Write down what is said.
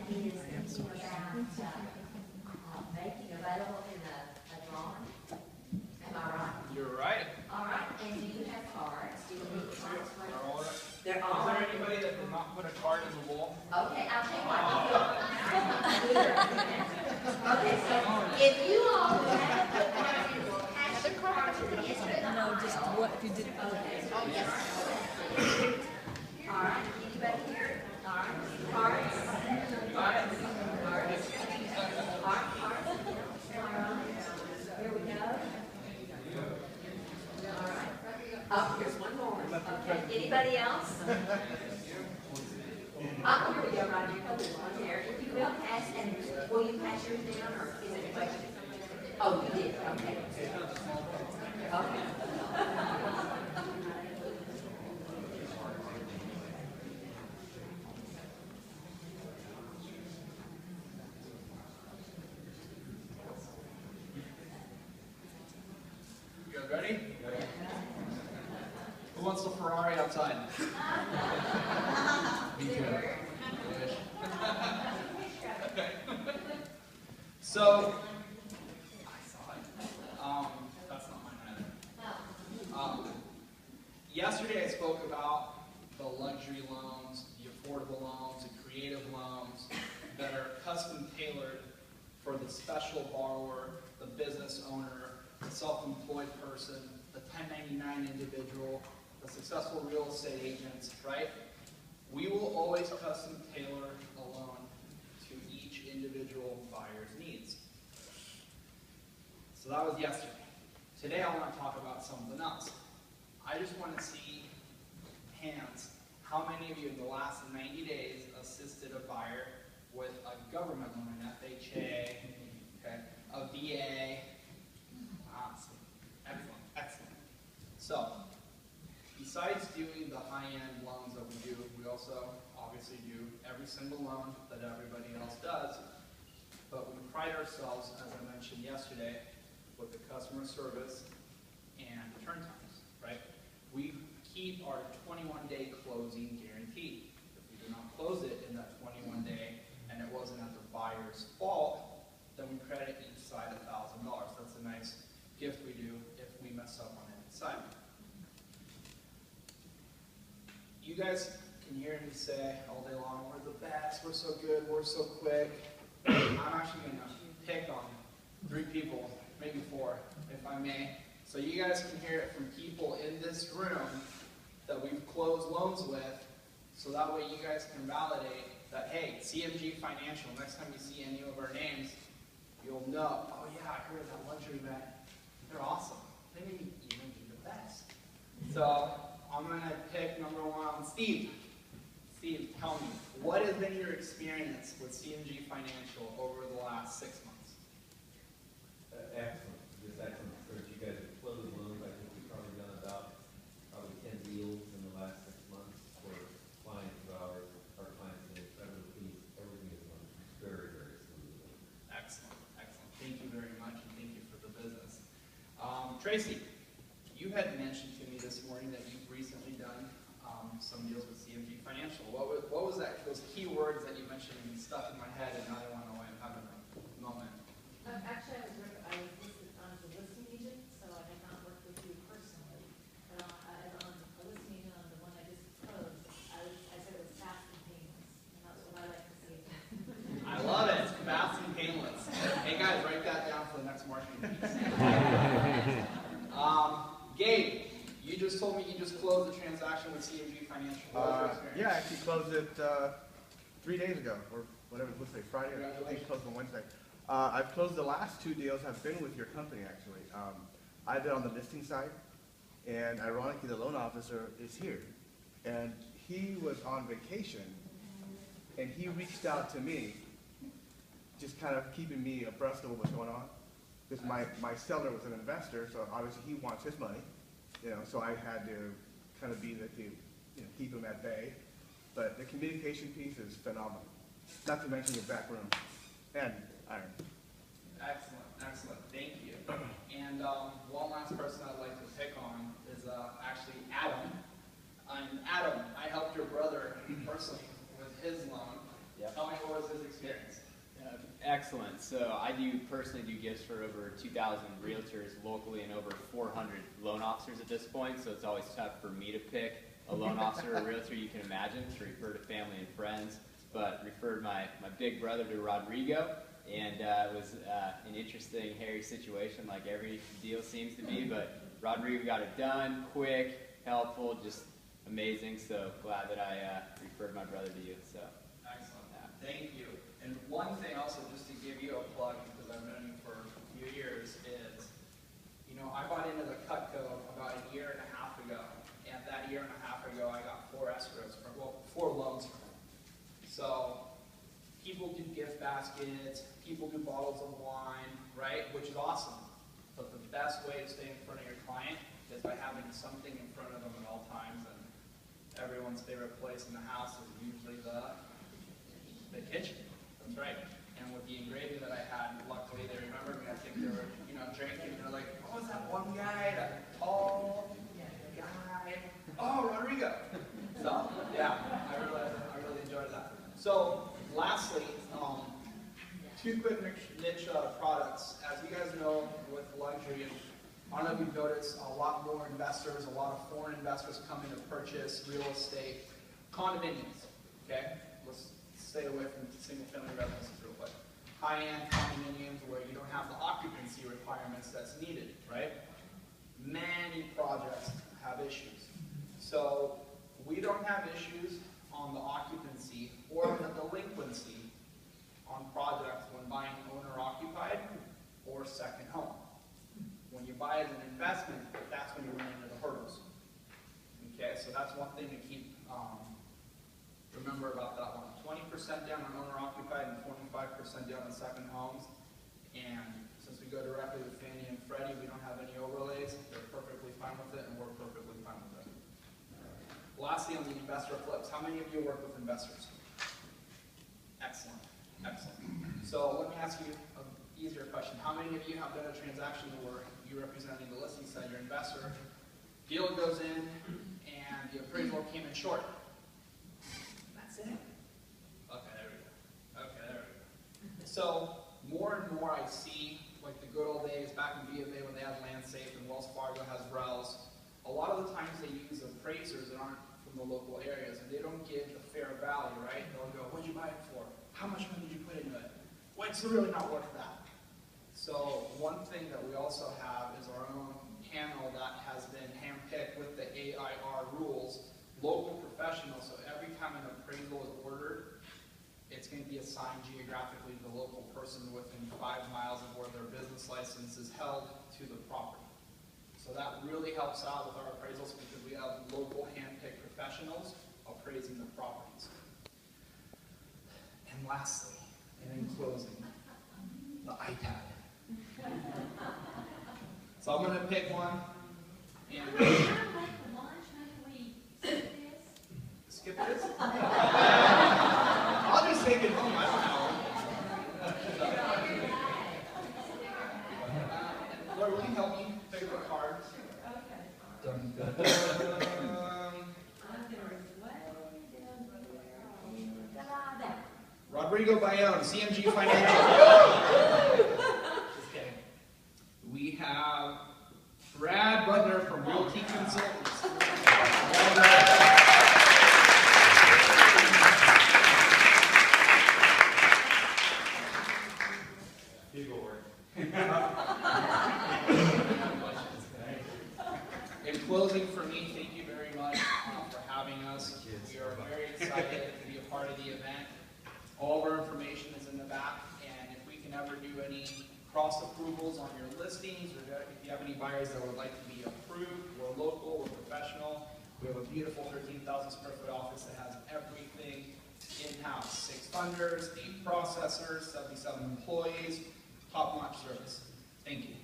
he is thinking about making available in a drawing. Am I right? You're right. All right, and do you have cards? Do you need cards? They're all right. Is there anybody that did not put a card in the wall? Okay, I'll tell you what. Okay, so if you all haven't put cards in, we'll pass your cards to the instrument. No, just what if you did. Okay. Oh, yes. All right, anybody here? All right, cards. Cards. Cards. Here we go. All right. Oh, here's one more. Okay, anybody else? Here we go, Roger. There's one there. If you will pass, and will you pass yours down, or is it a question? Oh, you did. Okay. Okay. You guys ready? Who wants the Ferrari outside? Me too. Okay. So, that's not mine either. Yesterday I spoke about the luxury loans, the affordable loans, the creative loans that are custom tailored for the special borrower, the business owner, the self-employed person, the 1099 individual, the successful real estate agents, right? We will always custom tailor a loan to each individual buyer's needs. So that was yesterday. Today I want to talk about something else. I just want to see hands. How many of you in the last 90 days assisted a buyer with a government loan, an FHA, okay, a VA? Awesome. Excellent, excellent. So, besides doing the high-end loans that we do, we also obviously do every single loan that everybody else does, but we pride ourselves, as I mentioned yesterday, with the customer service and turn times, right? We keep our 21-day closing guarantee. If we do not close it in that 21 day and it wasn't at the buyer's fault, then we credit each side $1,000. That's a nice gift we do if we mess up on any side. You guys can hear me say all day long, we're the best, we're so good, we're so quick. I'm actually going to pick on 3 people, maybe 4, if I may. So you guys can hear it from people in this room that we've closed loans with, so that way you guys can validate that, hey, CMG Financial, next time you see any of our names, you'll know, oh yeah, I heard of that luxury bank. They're awesome. They may even be the best. So I'm going to pick number 1, Steve. Steve, tell me, what has been your experience with CMG Financial over the last 6 months? Excellent. Just excellent experience. You guys have closed loans. I think we've probably done about 10 deals in the last 6 months for clients of ours. Our clients in federal fees. Everything is run very, very smoothly. Excellent, excellent. Thank you very much, and thank you for the business. Tracy, you had mentioned to me this morning that you've recently done some deals with CMG Financial. What was that? Those key words that you mentioned and stuck in my head, and now I want to know I'm having a moment. Actually, I was listed on as a listing agent, so I did not work with you personally. But as on a listing agent on the one I just closed, I said it was fast and painless, and that's what I like to see. I love it. Fast and painless. Hey guys, write that down for the next marketing piece. Gabe, you just told me you just closed the transaction with CMG Financial. What was your experience? Yeah, I actually closed it 3 days ago, or whatever, let's say Friday, I think closed on Wednesday. I've closed the last 2 deals. I've been with your company, actually. I did on the listing side, and ironically, the loan officer is here. And he was on vacation, and he reached out to me, just kind of keeping me abreast of what was going on. Because my seller was an investor, so obviously he wants his money, so I had to kind of be there to keep him at bay. But the communication piece is phenomenal. Not to mention the back room and iron. Excellent, excellent. Thank you. And one last person I'd like to pick on is actually Adam. Adam, I helped your brother personally with his loan. Yep. Tell me, what was his experience? Excellent. So I personally do gifts for over 2,000 realtors locally and over 400 loan officers at this point. So it's always tough for me to pick a loan officer or a realtor you can imagine to refer to family and friends. But referred my big brother to Rodrigo, and it was an interesting, hairy situation, like every deal seems to be. But Rodrigo got it done, quick, helpful, just amazing. So glad that I referred my brother to you. So Excellent. Thank you. And one thing also, just to give you a plug, because I've known you for a few years, is, you know, I bought into the Cutco about a year and a half ago. And that year and a half ago, I got 4 escrows, well, 4 loans from them. So people do gift baskets, people do bottles of wine, right? Which is awesome. But the best way to stay in front of your client is by having something in front of them at all times. And everyone's favorite place in the house is usually the kitchen. That's right. And with the engraving that I had, luckily they remembered me. I think they were, you know, drinking. They're like, "Oh, is that one guy, that tall guy? Oh, Rodrigo." So yeah, I really enjoyed that. So lastly, 2 quick niche products. As you guys know, with luxury, and I don't know if you've noticed, a lot more investors, a lot of foreign investors coming to purchase real estate, condominiums. Okay, let's stay away from single-family residences real quick. High-end condominiums where you don't have the occupancy requirements that's needed, right? Many projects have issues. So we don't have issues on the occupancy or the delinquency on projects when buying owner-occupied or second home. When you buy as an investment, that's when you run into the hurdles. Okay, so that's one thing to keep remember about that one. 20% down on owner-occupied and 25% down on second homes. And since we go directly with Fannie and Freddie, we don't have any overlays. They're perfectly fine with it, and we're perfectly fine with it. Lastly, on the investor flips, how many of you work with investors? Excellent, excellent. So let me ask you an easier question. How many of you have done a transaction where you're representing the listing side, your investor, deal goes in, and the appraisal came in short? That's it. Okay, there we go. Okay, there we go. So more and more I see, like the good old days back in B of A when they had LandSafe and Wells Fargo has RELS, a lot of the times they use appraisers that aren't from the local areas, and they don't give the fair value, right? They'll go, "What'd you buy it for? How much money did you put into it? Well, it's really not worth that." So one thing that we also have is our own panel that has been handpicked with the AIR rules, local professionals, so every time an appraisal is ordered, it's going to be assigned geographically to the local person within 5 miles of where their business license is held to the property. So that really helps out with our appraisals because we have local hand-picked professionals appraising the properties. And lastly, and in closing, the iPad. So I'm going to pick one. And skip this? I'll just take it home. I don't know. Lord, will you help me pick the cards? Okay. Dun, dun, dun. Rodrigo Bayonne, CMG Financial. Just kidding. We have Brad Butler from Realty Consultants. In closing, for me, thank you very much for having us. We are very excited to be a part of the event. All of our information is in the back, and if we can ever do any cross approvals on your listings, or if you have any buyers that would like to be approved, we're local, we're professional. We have a beautiful 13,000 square foot office that has everything in-house. 6 funders, 8 processors, 77 employees, top-notch service. Thank you.